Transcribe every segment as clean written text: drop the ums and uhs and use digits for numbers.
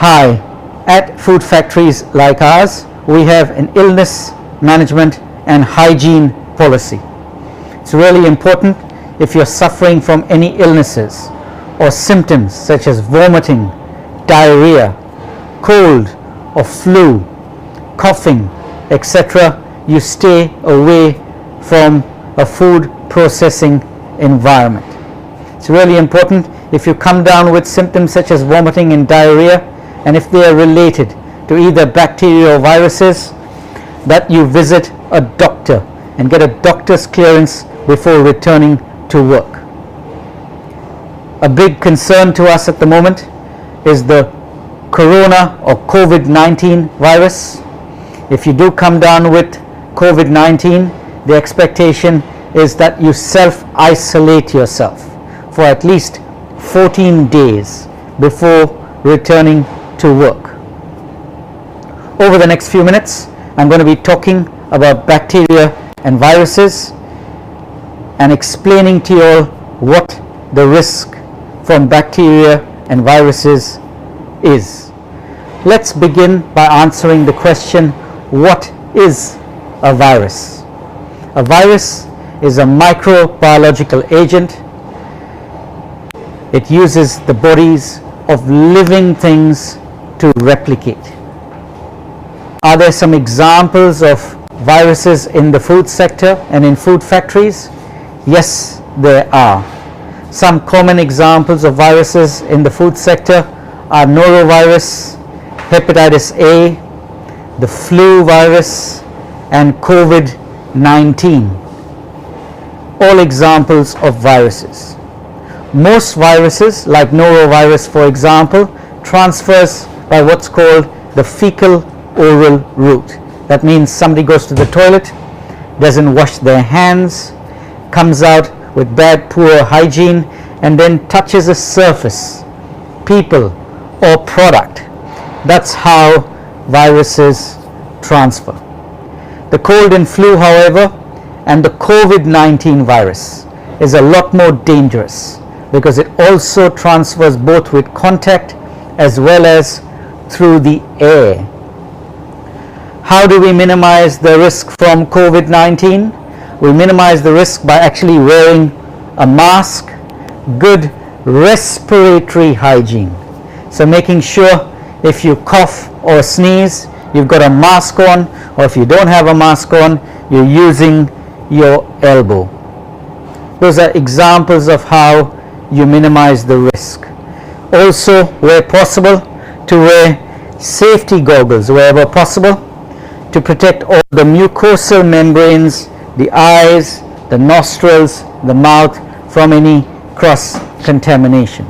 Hi, at food factories like ours, we have an illness management and hygiene policy. It's really important if you're suffering from any illnesses or symptoms such as vomiting, diarrhea, cold or flu, coughing, etc., you stay away from a food processing environment. It's really important if you come down with symptoms such as vomiting and diarrhea, and if they are related to either bacteria or viruses, that you visit a doctor and get a doctor's clearance before returning to work. A big concern to us at the moment is the corona or COVID-19 virus. If you do come down with COVID-19, the expectation is that you self-isolate yourself for at least 14 days before returning to work. Over the next few minutes, I'm going to be talking about bacteria and viruses and explaining to you all what the risk from bacteria and viruses is. Let's begin by answering the question, what is a virus? A virus is a microbiological agent. It uses the bodies of living things to replicate. Are there some examples of viruses in the food sector and in food factories? Yes, there are. Some common examples of viruses in the food sector are norovirus, hepatitis A, the flu virus, and COVID-19. All examples of viruses. Most viruses, like norovirus for example, transfers by what's called the fecal oral route. That means somebody goes to the toilet, doesn't wash their hands, comes out with bad, poor hygiene, and then touches a surface, people, or product. That's how viruses transfer. The cold and flu, however, and the COVID-19 virus is a lot more dangerous because it also transfers both with contact as well as through the air. How do we minimize the risk from COVID-19? We minimize the risk by actually wearing a mask, good respiratory hygiene. So making sure if you cough or sneeze, you've got a mask on, or if you don't have a mask on, you're using your elbow. Those are examples of how you minimize the risk. Also, where possible, to wear safety goggles wherever possible to protect all the mucosal membranes, the eyes, the nostrils, the mouth from any cross-contamination.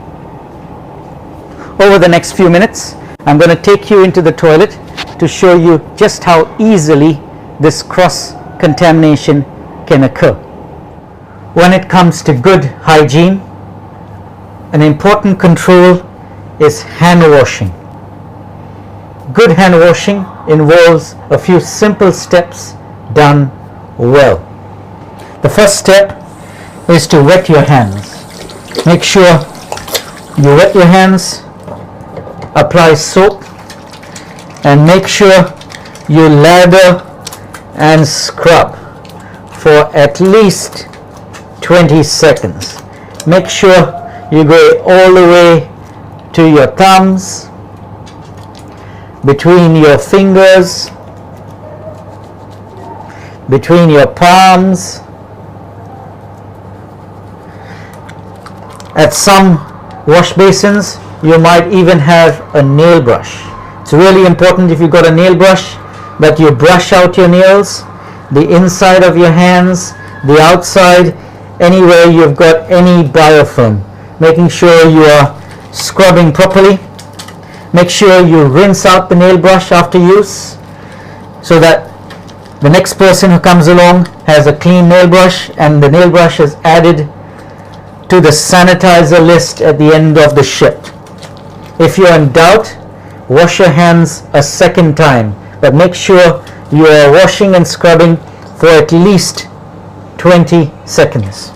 Over the next few minutes, I'm going to take you into the toilet to show you just how easily this cross-contamination can occur. When it comes to good hygiene, an important control is hand washing. Good hand washing involves a few simple steps done well. The first step is to wet your hands. Make sure you wet your hands, apply soap, and make sure you lather and scrub for at least 20 seconds. Make sure you go all the way to your thumbs, between your fingers, between your palms. At some wash basins, you might even have a nail brush. It's really important if you've got a nail brush that you brush out your nails, the inside of your hands, the outside, anywhere you've got any biofilm. Making sure you are scrubbing properly. Make sure you rinse out the nail brush after use so that the next person who comes along has a clean nail brush and the nail brush is added to the sanitizer list at the end of the shift. If you're in doubt, wash your hands a second time, but make sure you are washing and scrubbing for at least 20 seconds.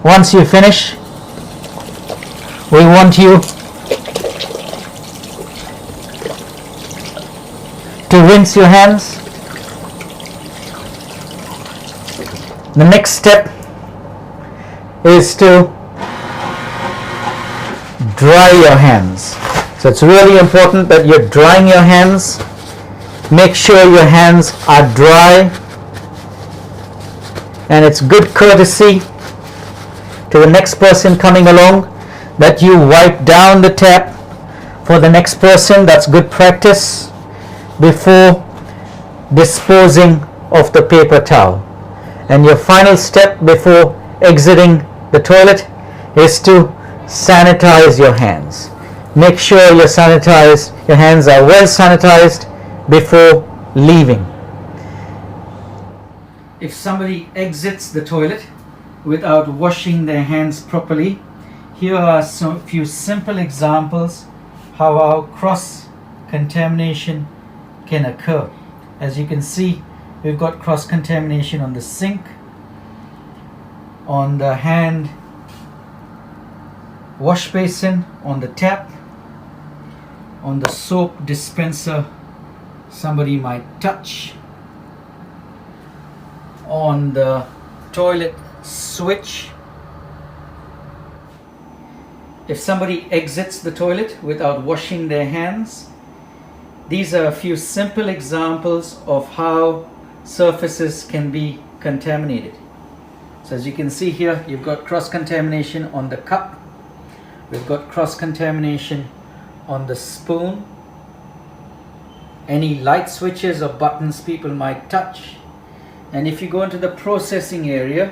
Once you finish, we want you to rinse your hands. The next step is to dry your hands. So it's really important that you're drying your hands. Make sure your hands are dry, and it's good courtesy to the next person coming along that you wipe down the tap for the next person. That's good practice before disposing of the paper towel. And your final step before exiting the toilet is to sanitize your hands. Make sure your hands are well sanitized before leaving. If somebody exits the toilet without washing their hands properly, here are some few simple examples how cross-contamination can occur. As you can see, we've got cross-contamination on the sink, on the hand wash basin, on the tap, on the soap dispenser somebody might touch, on the toilet switch. If somebody exits the toilet without washing their hands, these are a few simple examples of how surfaces can be contaminated. So as you can see here, you've got cross-contamination on the cup, we've got cross-contamination on the spoon, any light switches or buttons people might touch, and if you go into the processing area,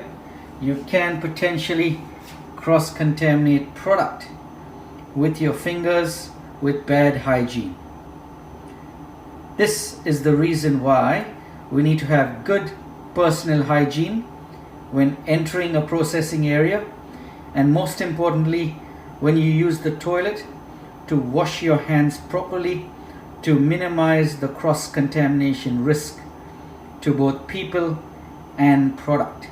you can potentially cross-contaminate product with your fingers with bad hygiene. This is the reason why we need to have good personal hygiene when entering a processing area, and most importantly, when you use the toilet, to wash your hands properly to minimize the cross-contamination risk to both people and product.